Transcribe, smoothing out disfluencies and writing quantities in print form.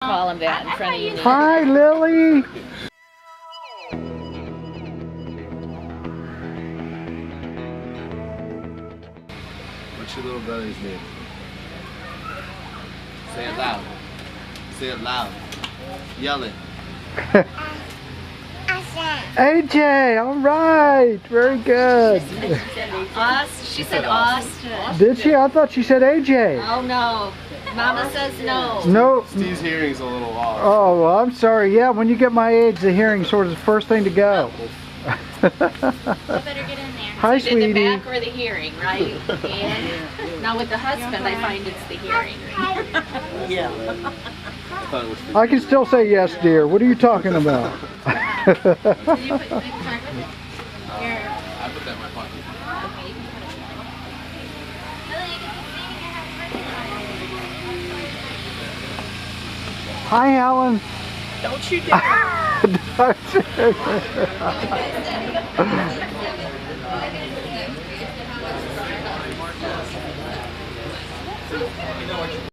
Call him that in front of you. Hi, Lily. What's your little brother's name? Say it loud. Say it loud. Yell it. AJ, all right. Very good. She said Austin. Did she? I thought she said AJ. Oh no. Mama says no. No. Steve's hearing's a little off. Oh, well, I'm sorry. Yeah, when you get my age, the hearing sort of is the first thing to go. You better get in there. Hi, Either the sweetie. back or the hearing, right? And now with the husband, I find it's the hearing. I thought it was I can still say yes, dear. What are you talking about? Did you put the card with it? Here. I put that in my pocket. Okay, you can put it there. Lily, you get to sing your happy birthday. Hi, Alan. Don't you dare.